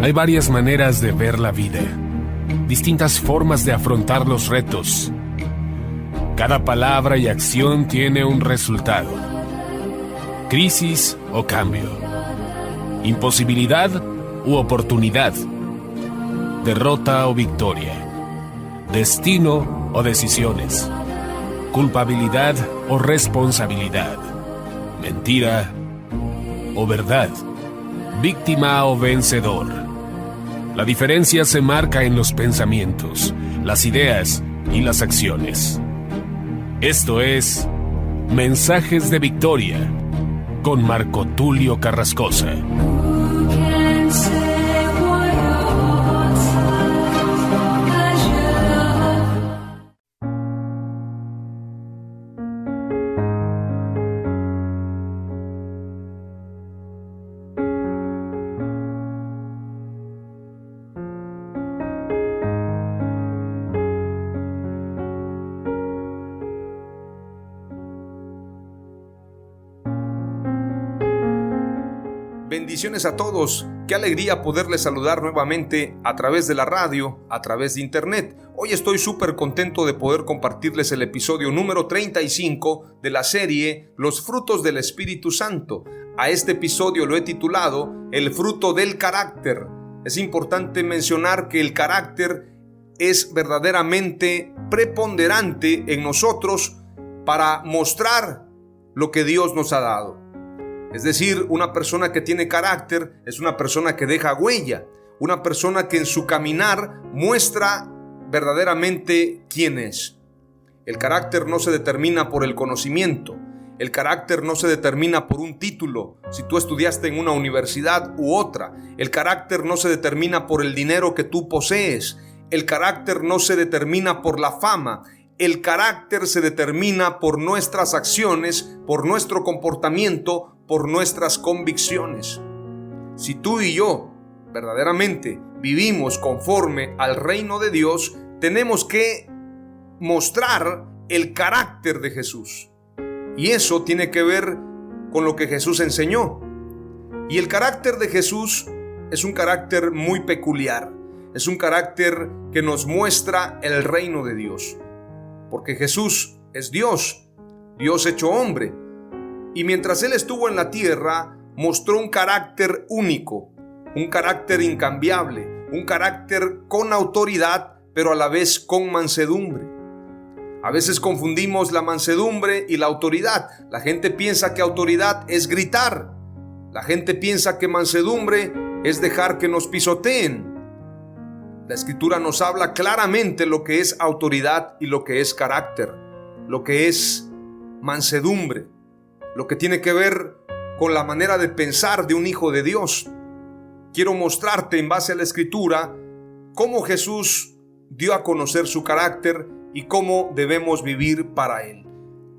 Hay varias maneras de ver la vida, distintas formas de afrontar los retos. Cada palabra y acción tiene un resultado. Crisis o cambio. Imposibilidad u oportunidad. Derrota o victoria. Destino o decisiones. Culpabilidad o responsabilidad. Mentira o verdad. Víctima o vencedor. La diferencia se marca en los pensamientos, las ideas y las acciones. Esto es Mensajes de Victoria con Marco Tulio Carrascosa. Bendiciones a todos, qué alegría poderles saludar nuevamente a través de la radio, a través de internet. Hoy estoy súper contento de poder compartirles el episodio número 35 de la serie Los frutos del Espíritu Santo. A este episodio lo he titulado El fruto del carácter. Es importante mencionar que el carácter es verdaderamente preponderante en nosotros para mostrar lo que Dios nos ha dado. Es decir, una persona que tiene carácter es una persona que deja huella, una persona que en su caminar muestra verdaderamente quién es. El carácter no se determina por el conocimiento, el carácter no se determina por un título, si tú estudiaste en una universidad u otra, el carácter no se determina por el dinero que tú posees, el carácter no se determina por la fama. El carácter se determina por nuestras acciones, por nuestro comportamiento, por nuestras convicciones. Si tú y yo verdaderamente vivimos conforme al reino de Dios, tenemos que mostrar el carácter de Jesús. Y eso tiene que ver con lo que Jesús enseñó. Y el carácter de Jesús es un carácter muy peculiar. Es un carácter que nos muestra el reino de Dios. Porque Jesús es Dios, Dios hecho hombre. Y mientras Él estuvo en la tierra, mostró un carácter único, un carácter incambiable, un carácter con autoridad, pero a la vez con mansedumbre. A veces confundimos la mansedumbre y la autoridad. La gente piensa que autoridad es gritar. La gente piensa que mansedumbre es dejar que nos pisoteen. La Escritura nos habla claramente lo que es autoridad y lo que es carácter, lo que es mansedumbre, lo que tiene que ver con la manera de pensar de un hijo de Dios. Quiero mostrarte en base a la Escritura cómo Jesús dio a conocer su carácter y cómo debemos vivir para Él.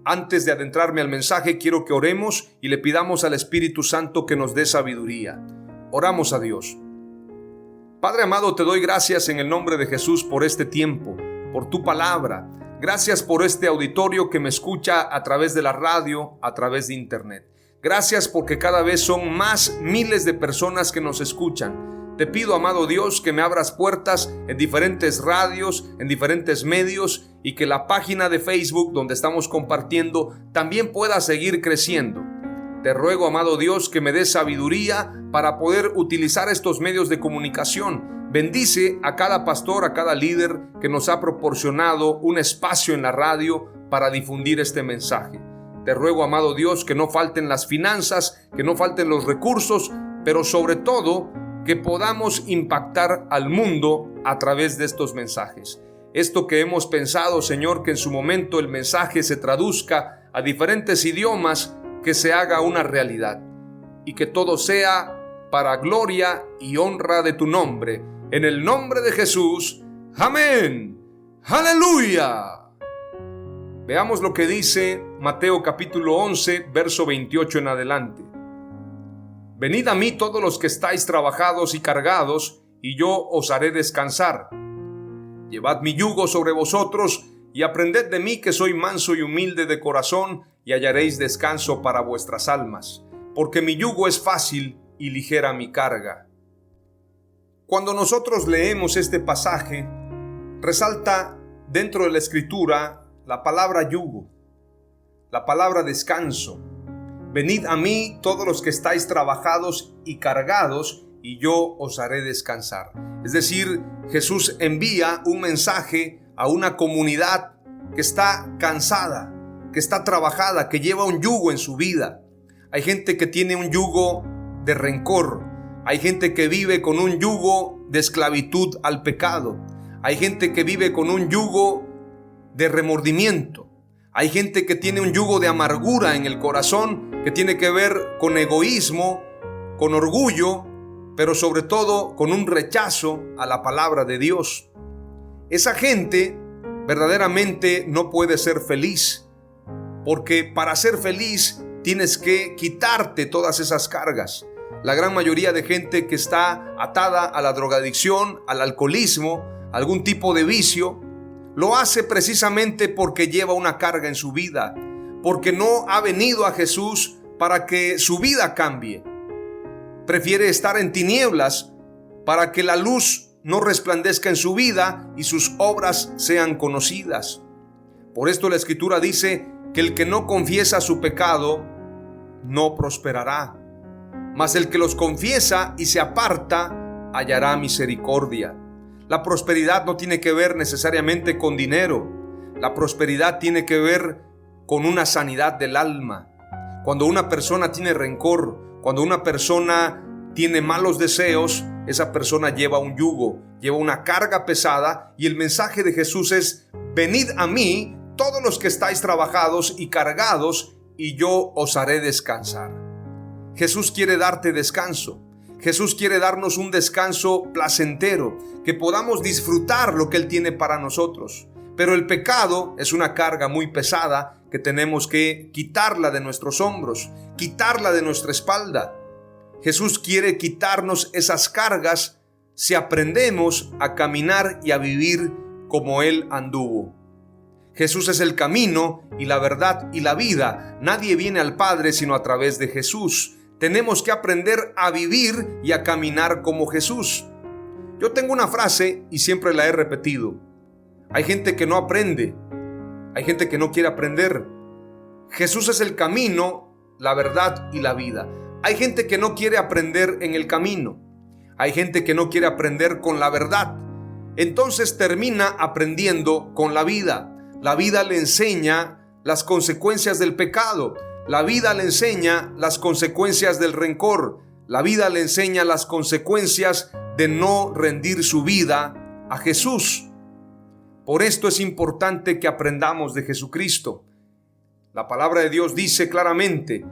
Antes de adentrarme al mensaje, quiero que oremos y le pidamos al Espíritu Santo que nos dé sabiduría. Oramos a Dios. Padre amado, te doy gracias en el nombre de Jesús por este tiempo, por tu palabra. Gracias por este auditorio que me escucha a través de la radio, a través de internet. Gracias porque cada vez son más miles de personas que nos escuchan. Te pido, amado Dios, que me abras puertas en diferentes radios, en diferentes medios y que la página de Facebook donde estamos compartiendo también pueda seguir creciendo. Te ruego, amado Dios, que me des sabiduría para poder utilizar estos medios de comunicación. Bendice a cada pastor, a cada líder que nos ha proporcionado un espacio en la radio para difundir este mensaje. Te ruego, amado Dios, que no falten las finanzas, que no falten los recursos, pero sobre todo que podamos impactar al mundo a través de estos mensajes. Esto que hemos pensado, Señor, que en su momento el mensaje se traduzca a diferentes idiomas, que se haga una realidad y que todo sea para gloria y honra de tu nombre. En el nombre de Jesús. Amén. Aleluya. Veamos lo que dice Mateo capítulo 11, verso 28 en adelante. Venid a mí todos los que estáis trabajados y cargados, y yo os haré descansar. Llevad mi yugo sobre vosotros y aprended de mí, que soy manso y humilde de corazón, y hallaréis descanso para vuestras almas, porque mi yugo es fácil y ligera mi carga. Cuando nosotros leemos este pasaje, resalta dentro de la Escritura la palabra yugo, la palabra descanso. Venid a mí todos los que estáis trabajados y cargados, y yo os haré descansar. Es decir, Jesús envía un mensaje a una comunidad que está cansada, que está trabajada, que lleva un yugo en su vida. Hay gente que tiene un yugo de rencor. Hay gente que vive con un yugo de esclavitud al pecado. Hay gente que vive con un yugo de remordimiento. Hay gente que tiene un yugo de amargura en el corazón, que tiene que ver con egoísmo, con orgullo, pero sobre todo con un rechazo a la palabra de Dios. Esa gente verdaderamente no puede ser feliz, porque para ser feliz tienes que quitarte todas esas cargas. La gran mayoría de gente que está atada a la drogadicción, al alcoholismo, a algún tipo de vicio, lo hace precisamente porque lleva una carga en su vida, porque no ha venido a Jesús para que su vida cambie. Prefiere estar en tinieblas para que la luz no resplandezca en su vida y sus obras sean conocidas. Por esto la Escritura dice que el que no confiesa su pecado no prosperará, mas el que los confiesa y se aparta hallará misericordia. La prosperidad no tiene que ver necesariamente con dinero. La prosperidad tiene que ver con una sanidad del alma. Cuando una persona tiene rencor, cuando una persona tiene malos deseos, esa persona lleva un yugo, lleva una carga pesada, y el mensaje de Jesús es: venid a mí todos los que estáis trabajados y cargados, y yo os haré descansar. Jesús quiere darte descanso. Jesús quiere darnos un descanso placentero, que podamos disfrutar lo que Él tiene para nosotros. Pero el pecado es una carga muy pesada que tenemos que quitarla de nuestros hombros, quitarla de nuestra espalda. Jesús quiere quitarnos esas cargas si aprendemos a caminar y a vivir como Él anduvo. Jesús es el camino y la verdad y la vida. Nadie viene al Padre sino a través de Jesús. Tenemos que aprender a vivir y a caminar como Jesús. Yo tengo una frase y siempre la he repetido. Hay gente que no aprende. Hay gente que no quiere aprender. Jesús es el camino, la verdad y la vida. Hay gente que no quiere aprender en el camino. Hay gente que no quiere aprender con la verdad. Entonces termina aprendiendo con la vida. La vida le enseña las consecuencias del pecado. La vida le enseña las consecuencias del rencor. La vida le enseña las consecuencias de no rendir su vida a Jesús. Por esto es importante que aprendamos de Jesucristo. La palabra de Dios dice claramente: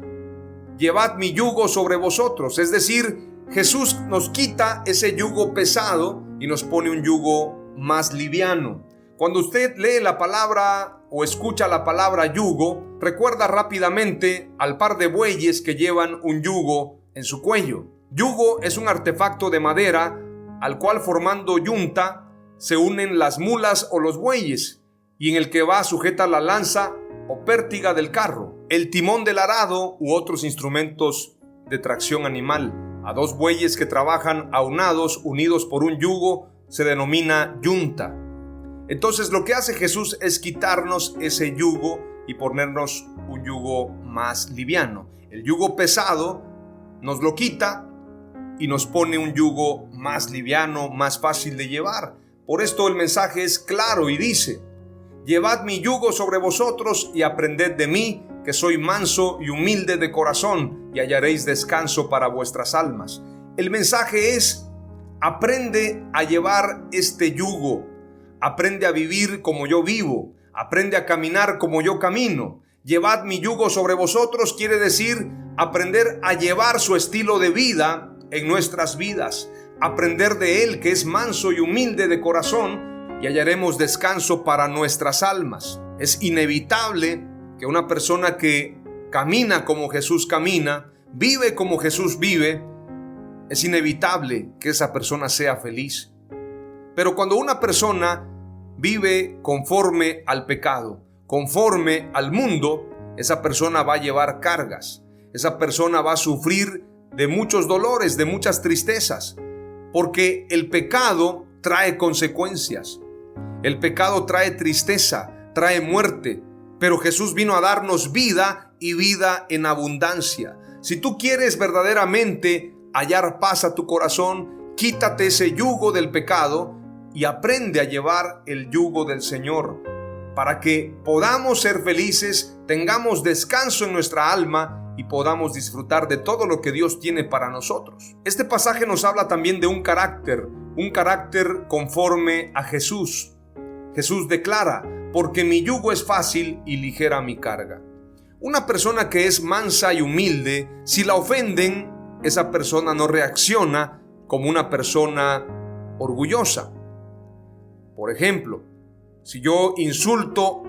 llevad mi yugo sobre vosotros. Es decir, Jesús nos quita ese yugo pesado y nos pone un yugo más liviano. Cuando usted lee la palabra o escucha la palabra yugo, recuerda rápidamente al par de bueyes que llevan un yugo en su cuello. Yugo es un artefacto de madera al cual, formando yunta, se unen las mulas o los bueyes, y en el que va sujeta la lanza o pértiga del carro, el timón del arado u otros instrumentos de tracción animal. A dos bueyes que trabajan aunados, unidos por un yugo, se denomina yunta. Entonces lo que hace Jesús es quitarnos ese yugo y ponernos un yugo más liviano. El yugo pesado nos lo quita y nos pone un yugo más liviano, más fácil de llevar. Por esto el mensaje es claro y dice: llevad mi yugo sobre vosotros y aprended de mí, que soy manso y humilde de corazón, y hallaréis descanso para vuestras almas. El mensaje es: aprende a llevar este yugo. Aprende a vivir como yo vivo. Aprende a caminar como yo camino. Llevad mi yugo sobre vosotros quiere decir aprender a llevar su estilo de vida en nuestras vidas. Aprender de Él, que es manso y humilde de corazón, y hallaremos descanso para nuestras almas. Es inevitable que una persona que camina como Jesús camina, vive como Jesús vive, es inevitable que esa persona sea feliz. Pero cuando una persona vive conforme al pecado, conforme al mundo, esa persona va a llevar cargas. Esa persona va a sufrir de muchos dolores, de muchas tristezas. porque el pecado trae consecuencias. El pecado trae tristeza, trae muerte, pero Jesús vino a darnos vida y vida en abundancia. Si tú quieres verdaderamente hallar paz a tu corazón, quítate ese yugo del pecado y aprende a llevar el yugo del Señor, para que podamos ser felices, tengamos descanso en nuestra alma y podamos disfrutar de todo lo que Dios tiene para nosotros. Este pasaje nos habla también de un carácter conforme a Jesús. Jesús declara: porque mi yugo es fácil y ligera mi carga. Una persona que es mansa y humilde, si la ofenden, esa persona no reacciona como una persona orgullosa. Por ejemplo, si yo insulto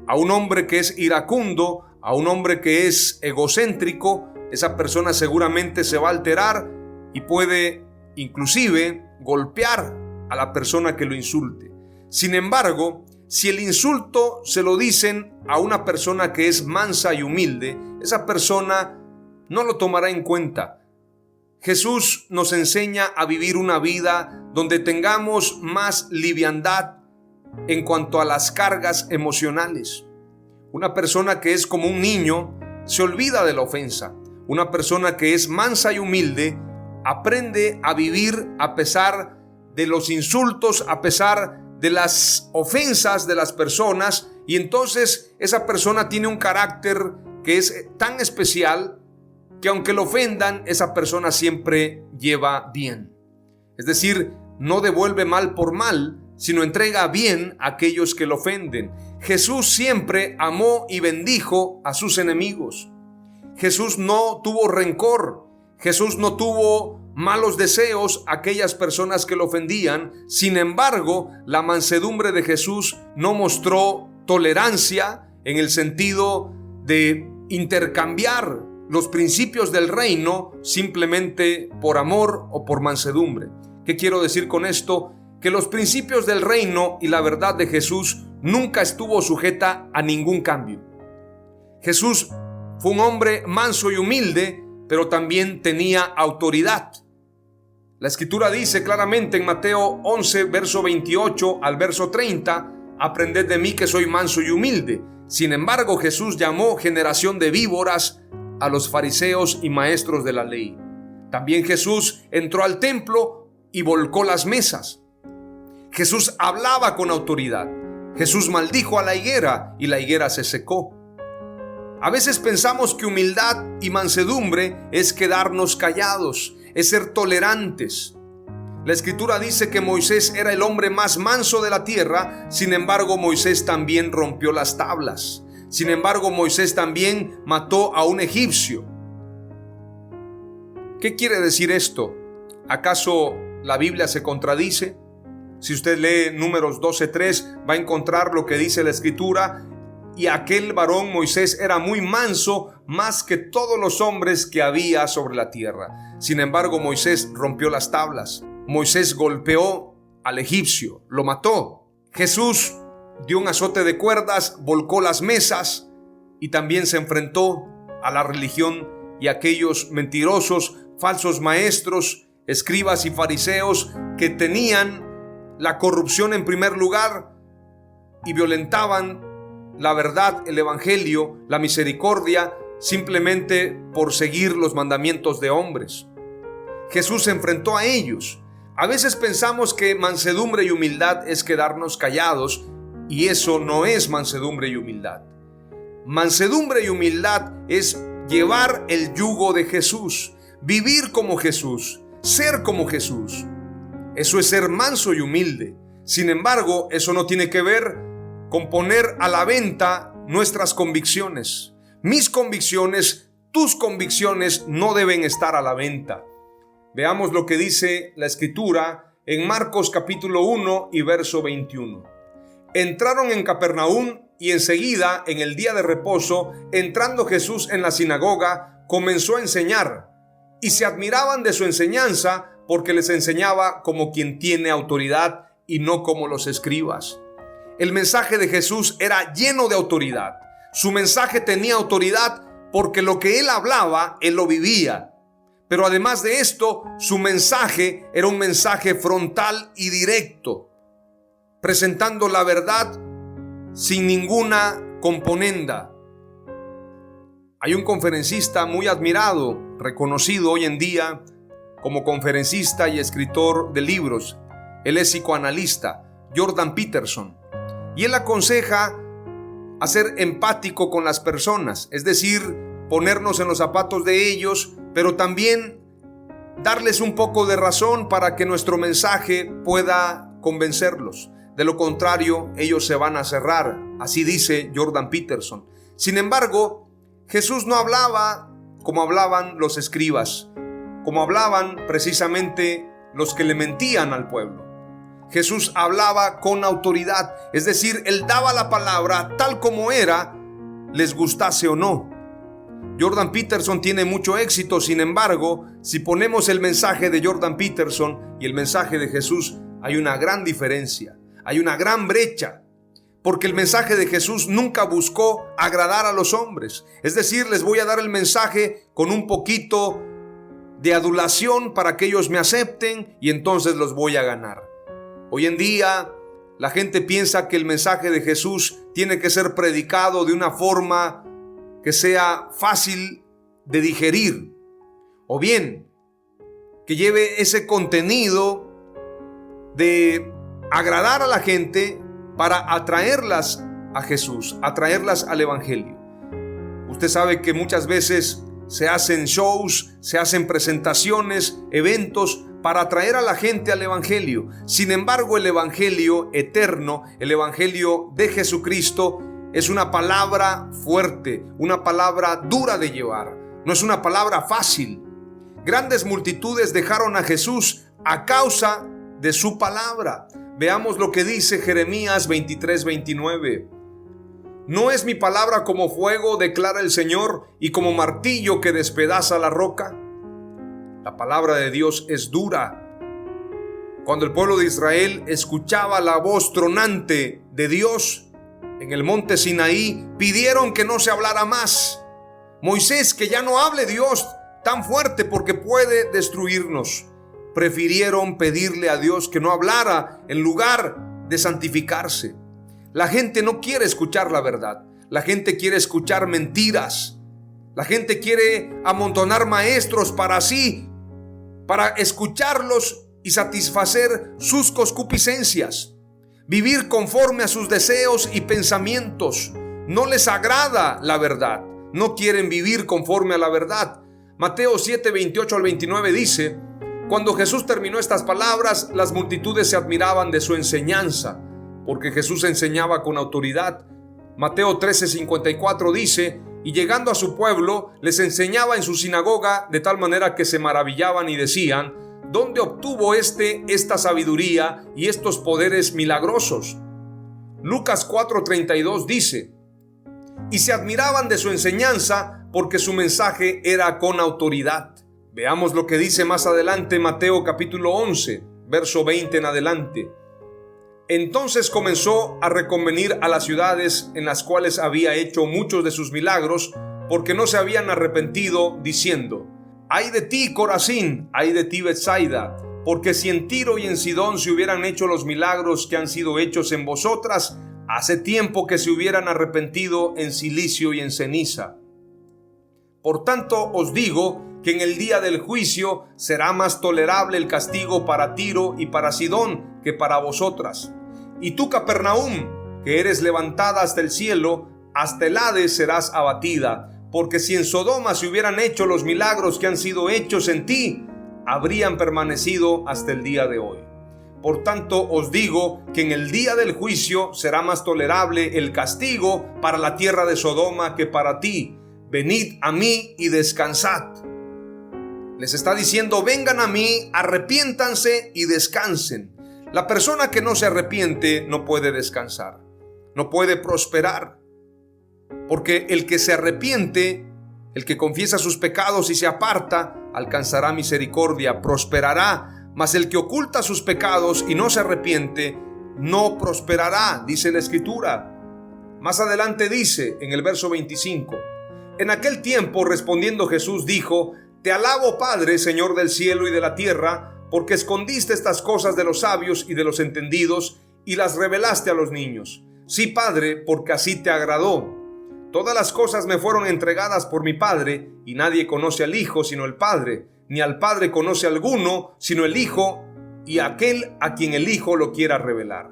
a un hombre que es iracundo, a un hombre que es egocéntrico, esa persona seguramente se va a alterar y puede inclusive golpear a la persona que lo insulte. Sin embargo, si el insulto se lo dicen a una persona que es mansa y humilde, esa persona no lo tomará en cuenta. Jesús nos enseña a vivir una vida donde tengamos más liviandad en cuanto a las cargas emocionales. Una persona que es como un niño se olvida de la ofensa. Una persona que es mansa y humilde aprende a vivir a pesar de los insultos, a pesar de las ofensas de las personas, y entonces esa persona tiene un carácter que es tan especial que aunque lo ofendan, esa persona siempre lleva bien. Es decir, no devuelve mal por mal, sino entrega bien a aquellos que lo ofenden. Jesús siempre amó y bendijo a sus enemigos. Jesús no tuvo rencor. Jesús no tuvo malos deseos a aquellas personas que lo ofendían. Sin embargo, la mansedumbre de Jesús no mostró tolerancia en el sentido de intercambiar los principios del reino simplemente por amor o por mansedumbre. ¿Qué quiero decir con esto? Que los principios del reino y la verdad de Jesús nunca estuvo sujeta a ningún cambio. Jesús fue un hombre manso y humilde, pero también tenía autoridad. La Escritura dice claramente en Mateo 11, verso 28 al verso 30, aprended de mí que soy manso y humilde. Sin embargo, Jesús llamó generación de víboras a los fariseos y maestros de la ley. También Jesús entró al templo y volcó las mesas. Jesús hablaba con autoridad. Jesús maldijo a la higuera y la higuera se secó. A veces pensamos que humildad y mansedumbre es quedarnos callados, es ser tolerantes. La Escritura dice que Moisés era el hombre más manso de la tierra. Sin embargo, Moisés también rompió las tablas. Sin embargo, Moisés también mató a un egipcio. ¿Qué quiere decir esto? ¿Acaso la Biblia se contradice? Si usted lee Números 12:3, va a encontrar lo que dice la Escritura. Y aquel varón Moisés era muy manso, más que todos los hombres que había sobre la tierra. Sin embargo, Moisés rompió las tablas. Moisés golpeó al egipcio, lo mató. Jesús dio un azote de cuerdas, volcó las mesas y también se enfrentó a la religión y a aquellos mentirosos, falsos maestros, escribas y fariseos que tenían la corrupción en primer lugar y violentaban la verdad, el evangelio, la misericordia, simplemente por seguir los mandamientos de hombres. Jesús se enfrentó a ellos. A veces pensamos que mansedumbre y humildad es quedarnos callados, y eso no es mansedumbre y humildad. Mansedumbre y humildad es llevar el yugo de Jesús, vivir como Jesús, ser como Jesús. Eso es ser manso y humilde. Sin embargo, eso no tiene que ver con poner a la venta nuestras convicciones. Mis convicciones, tus convicciones no deben estar a la venta. Veamos lo que dice la Escritura en Marcos capítulo 1 y verso 21. Entraron en Capernaum y enseguida, en el día de reposo, entrando Jesús en la sinagoga, comenzó a enseñar, y se admiraban de su enseñanza, porque les enseñaba como quien tiene autoridad y no como los escribas. El mensaje de Jesús era lleno de autoridad. Su mensaje tenía autoridad porque lo que él hablaba, él lo vivía. Pero además de esto, su mensaje era un mensaje frontal y directo, presentando la verdad sin ninguna componenda. Hay un conferencista muy admirado, reconocido hoy en día como conferencista y escritor de libros. Él es psicoanalista, Jordan Peterson, y él aconseja a ser empático con las personas, es decir, ponernos en los zapatos de ellos, pero también darles un poco de razón para que nuestro mensaje pueda convencerlos. De lo contrario, ellos se van a cerrar, así dice Jordan Peterson. Sin embargo, Jesús no hablaba como hablaban los escribas, como hablaban precisamente los que le mentían al pueblo. Jesús hablaba con autoridad, es decir, Él daba la palabra tal como era, les gustase o no. Jordan Peterson tiene mucho éxito, sin embargo, si ponemos el mensaje de Jordan Peterson y el mensaje de Jesús, hay una gran diferencia, hay una gran brecha. Porque el mensaje de Jesús nunca buscó agradar a los hombres. Es decir, les voy a dar el mensaje con un poquito de adulación para que ellos me acepten y entonces los voy a ganar. Hoy en día la gente piensa que el mensaje de Jesús tiene que ser predicado de una forma que sea fácil de digerir, o bien que lleve ese contenido de agradar a la gente para atraerlas a Jesús, atraerlas al Evangelio. Usted sabe que muchas veces se hacen shows, se hacen presentaciones, eventos para atraer a la gente al Evangelio. Sin embargo, el Evangelio eterno, el Evangelio de Jesucristo, es una palabra fuerte, una palabra dura de llevar. No es una palabra fácil. Grandes multitudes dejaron a Jesús a causa de su palabra. Veamos lo que dice Jeremías 23:29. ¿No es mi palabra como fuego, declara el Señor, y como martillo que despedaza la roca? La palabra de Dios es dura. Cuando el pueblo de Israel escuchaba la voz tronante de Dios en el monte Sinaí, pidieron que no se hablara más. Moisés, que ya no hable Dios tan fuerte porque puede destruirnos. Prefirieron pedirle a Dios que no hablara en lugar de santificarse. La gente no quiere escuchar la verdad. La gente quiere escuchar mentiras. La gente quiere amontonar maestros para sí, para escucharlos y satisfacer sus concupiscencias. Vivir conforme a sus deseos y pensamientos. No les agrada la verdad. No quieren vivir conforme a la verdad. Mateo 7:28 al 29 dice: cuando Jesús terminó estas palabras, las multitudes se admiraban de su enseñanza, porque Jesús enseñaba con autoridad. Mateo 13:54 dice: y llegando a su pueblo, les enseñaba en su sinagoga, de tal manera que se maravillaban y decían: ¿dónde obtuvo esta sabiduría y estos poderes milagrosos? Lucas 4:32 dice: y se admiraban de su enseñanza, porque su mensaje era con autoridad. Veamos lo que dice más adelante Mateo capítulo 11, verso 20 en adelante. Entonces comenzó a reconvenir a las ciudades en las cuales había hecho muchos de sus milagros, porque no se habían arrepentido, diciendo: ay de ti, Corazín, ay de ti, Betsaida, porque si en Tiro y en Sidón se hubieran hecho los milagros que han sido hechos en vosotras, hace tiempo que se hubieran arrepentido en cilicio y en ceniza. Por tanto os digo que en el día del juicio será más tolerable el castigo para Tiro y para Sidón que para vosotras. Y tú, Capernaum, que eres levantada hasta el cielo, hasta el Hades serás abatida, porque si en Sodoma se hubieran hecho los milagros que han sido hechos en ti, habrían permanecido hasta el día de hoy. Por tanto os digo que en el día del juicio será más tolerable el castigo para la tierra de Sodoma que para ti. Venid a mí y descansad. Les está diciendo: vengan a mí, arrepiéntanse y descansen. La persona que no se arrepiente no puede descansar, no puede prosperar. Porque el que se arrepiente, el que confiesa sus pecados y se aparta, alcanzará misericordia, prosperará. Mas el que oculta sus pecados y no se arrepiente, no prosperará, dice la Escritura. Más adelante dice en el verso 25: en aquel tiempo, respondiendo Jesús, dijo: Te alabo, Padre, Señor del cielo y de la tierra, porque escondiste estas cosas de los sabios y de los entendidos y las revelaste a los niños. Sí, Padre, porque así te agradó. Todas las cosas me fueron entregadas por mi Padre, y nadie conoce al Hijo sino el Padre, ni al Padre conoce alguno sino el Hijo, y aquel a quien el Hijo lo quiera revelar.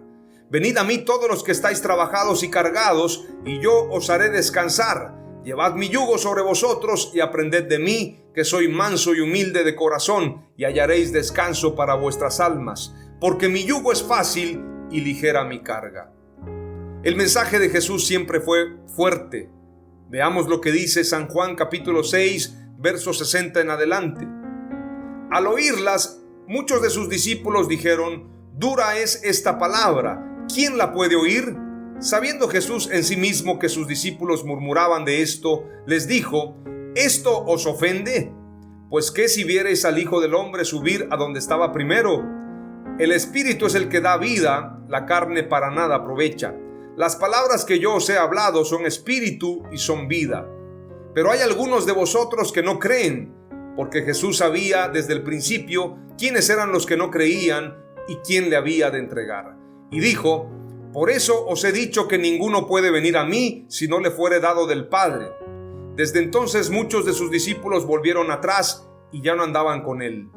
Venid a mí todos los que estáis trabajados y cargados, y yo os haré descansar. Llevad mi yugo sobre vosotros y aprended de mí, que soy manso y humilde de corazón, y hallaréis descanso para vuestras almas, porque mi yugo es fácil y ligera mi carga. El mensaje de Jesús siempre fue fuerte. Veamos lo que dice San Juan capítulo 6, verso 60 en adelante. Al oírlas, muchos de sus discípulos dijeron: dura es esta palabra, ¿quién la puede oír? Sabiendo Jesús en sí mismo que sus discípulos murmuraban de esto, les dijo: ¿esto os ofende? Pues ¿qué si viereis al Hijo del Hombre subir a donde estaba primero? El Espíritu es el que da vida, la carne para nada aprovecha. Las palabras que yo os he hablado son espíritu y son vida. Pero hay algunos de vosotros que no creen, porque Jesús sabía desde el principio quiénes eran los que no creían y quién le había de entregar. Y dijo: por eso os he dicho que ninguno puede venir a mí si no le fuere dado del Padre. Desde entonces muchos de sus discípulos volvieron atrás y ya no andaban con él.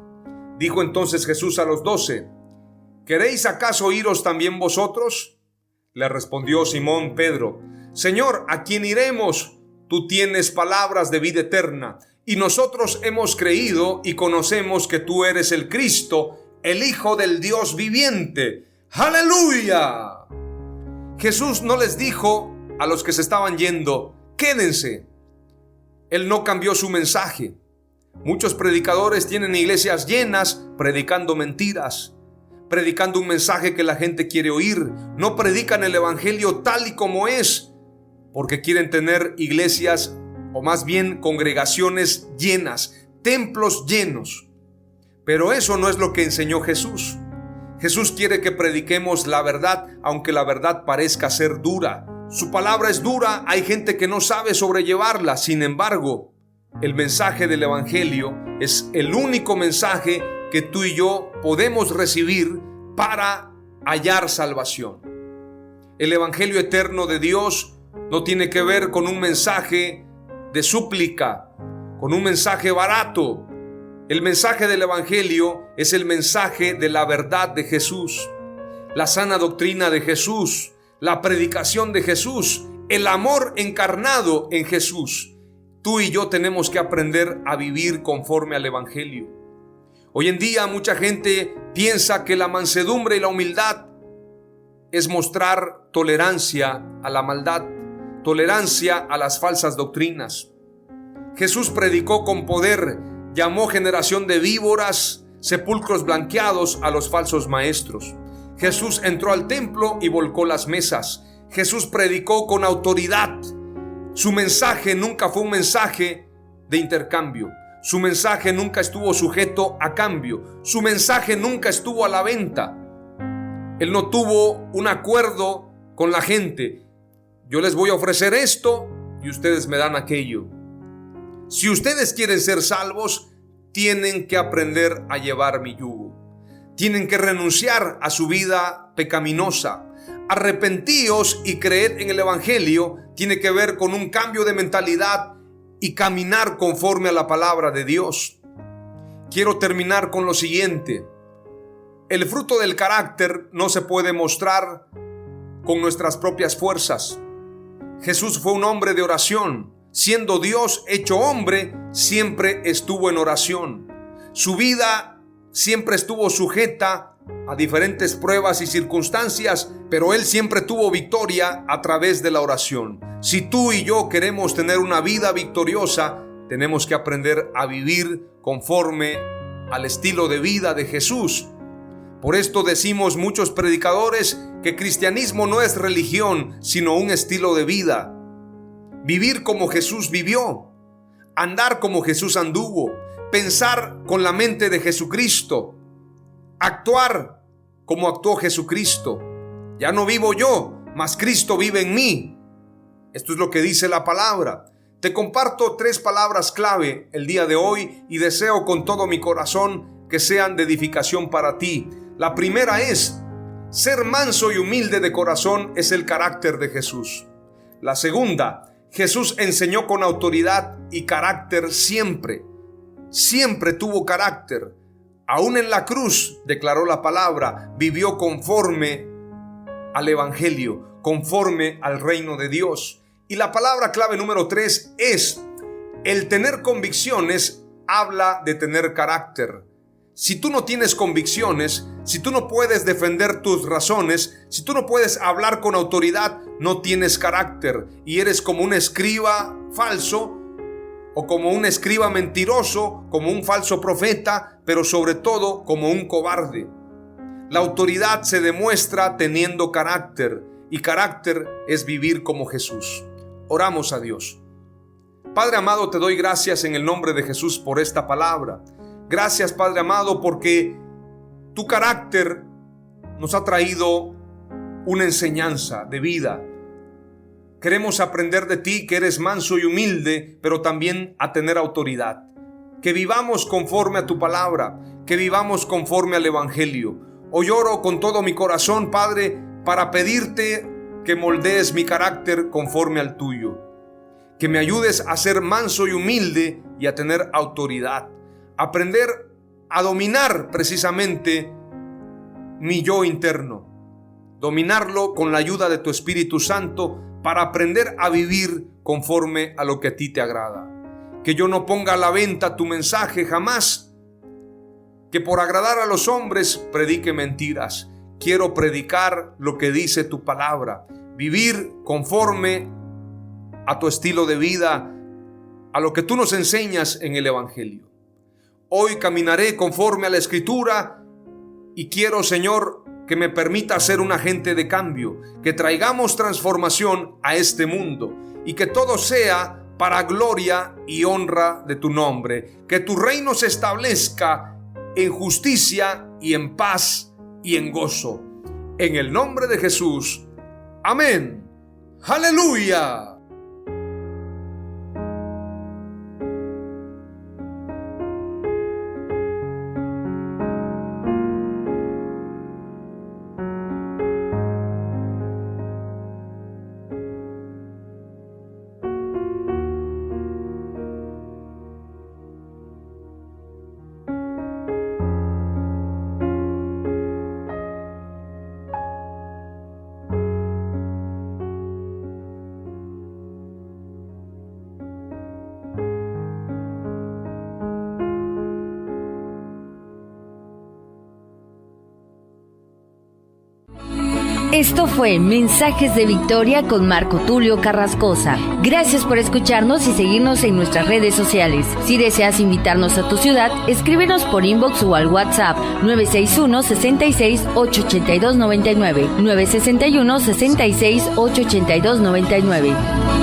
Dijo entonces Jesús a los 12: ¿queréis acaso iros también vosotros? Le respondió Simón Pedro: Señor, ¿a quién iremos? Tú tienes palabras de vida eterna, y nosotros hemos creído y conocemos que tú eres el Cristo, el Hijo del Dios viviente. ¡Aleluya! Jesús no les dijo a los que se estaban yendo: quédense. Él no cambió su mensaje. Muchos predicadores tienen iglesias llenas predicando mentiras, predicando un mensaje que la gente quiere oír. No predican el evangelio tal y como es, porque quieren tener iglesias, o más bien congregaciones llenas, templos llenos. Pero eso no es lo que enseñó Jesús. Jesús quiere que prediquemos la verdad, aunque la verdad parezca ser dura. Su palabra es dura, hay gente que no sabe sobrellevarla. Sin embargo, el mensaje del evangelio es el único mensaje que tú y yo podemos recibir para hallar salvación. El evangelio eterno de Dios no tiene que ver con un mensaje de súplica, con un mensaje barato. El mensaje del evangelio es el mensaje de la verdad de Jesús, la sana doctrina de Jesús, la predicación de Jesús, el amor encarnado en Jesús. Tú y yo tenemos que aprender a vivir conforme al evangelio. Hoy en día mucha gente piensa que la mansedumbre y la humildad es mostrar tolerancia a la maldad, tolerancia a las falsas doctrinas. Jesús predicó con poder, llamó generación de víboras, sepulcros blanqueados a los falsos maestros. Jesús entró al templo y volcó las mesas. Jesús predicó con autoridad. Su mensaje nunca fue un mensaje de intercambio. Su mensaje nunca estuvo sujeto a cambio. Su mensaje nunca estuvo a la venta. Él no tuvo un acuerdo con la gente. Yo les voy a ofrecer esto y ustedes me dan aquello. Si ustedes quieren ser salvos, tienen que aprender a llevar mi yugo. Tienen que renunciar a su vida pecaminosa. Arrepentíos y creed en el evangelio tiene que ver con un cambio de mentalidad y caminar conforme a la palabra de Dios. Quiero terminar con lo siguiente. El fruto del carácter no se puede mostrar con nuestras propias fuerzas. Jesús fue un hombre de oración. Siendo Dios hecho hombre, siempre estuvo en oración. Su vida siempre estuvo sujeta a diferentes pruebas y circunstancias, pero Él siempre tuvo victoria a través de la oración. Si tú y yo queremos tener una vida victoriosa, tenemos que aprender a vivir conforme al estilo de vida de Jesús. Por esto decimos muchos predicadores que cristianismo no es religión, sino un estilo de vida. Vivir como Jesús vivió, andar como Jesús anduvo, pensar con la mente de Jesucristo, actuar como actuó Jesucristo. Ya no vivo yo, mas Cristo vive en mí. Esto es lo que dice la palabra. Te comparto 3 palabras clave el día de hoy y deseo con todo mi corazón que sean de edificación para ti. La primera es: ser manso y humilde de corazón es el carácter de Jesús. La segunda: Jesús enseñó con autoridad y carácter siempre. Siempre tuvo carácter. Aún en la cruz declaró la palabra, vivió conforme al Evangelio, conforme al reino de Dios. Y la palabra clave número 3 es: el tener convicciones habla de tener carácter. Si tú no tienes convicciones, si tú no puedes defender tus razones, si tú no puedes hablar con autoridad, no tienes carácter y eres como un escriba falso o como un escriba mentiroso, como un falso profeta, pero sobre todo como un cobarde. La autoridad se demuestra teniendo carácter y carácter es vivir como Jesús. Oramos a Dios. Padre amado, te doy gracias en el nombre de Jesús por esta palabra. Gracias, Padre amado, porque tu carácter nos ha traído una enseñanza de vida. Queremos aprender de ti, que eres manso y humilde, pero también a tener autoridad. Que vivamos conforme a tu palabra, que vivamos conforme al Evangelio. Hoy oro con todo mi corazón, Padre, para pedirte que moldees mi carácter conforme al tuyo. Que me ayudes a ser manso y humilde y a tener autoridad. Aprender a dominar precisamente mi yo interno. Dominarlo con la ayuda de tu Espíritu Santo para aprender a vivir conforme a lo que a ti te agrada. Que yo no ponga a la venta tu mensaje jamás. Que por agradar a los hombres predique mentiras. Quiero predicar lo que dice tu palabra. Vivir conforme a tu estilo de vida, a lo que tú nos enseñas en el Evangelio. Hoy caminaré conforme a la Escritura y quiero, Señor, que me permita ser un agente de cambio, que traigamos transformación a este mundo y que todo sea para gloria y honra de tu nombre. Que tu reino se establezca en justicia y en paz y en gozo. En el nombre de Jesús. Amén. ¡Aleluya! Esto fue Mensajes de Victoria con Marco Tulio Carrascosa. Gracias por escucharnos y seguirnos en nuestras redes sociales. Si deseas invitarnos a tu ciudad, escríbenos por inbox o al WhatsApp 961-66-882-99, 961-66-882-99.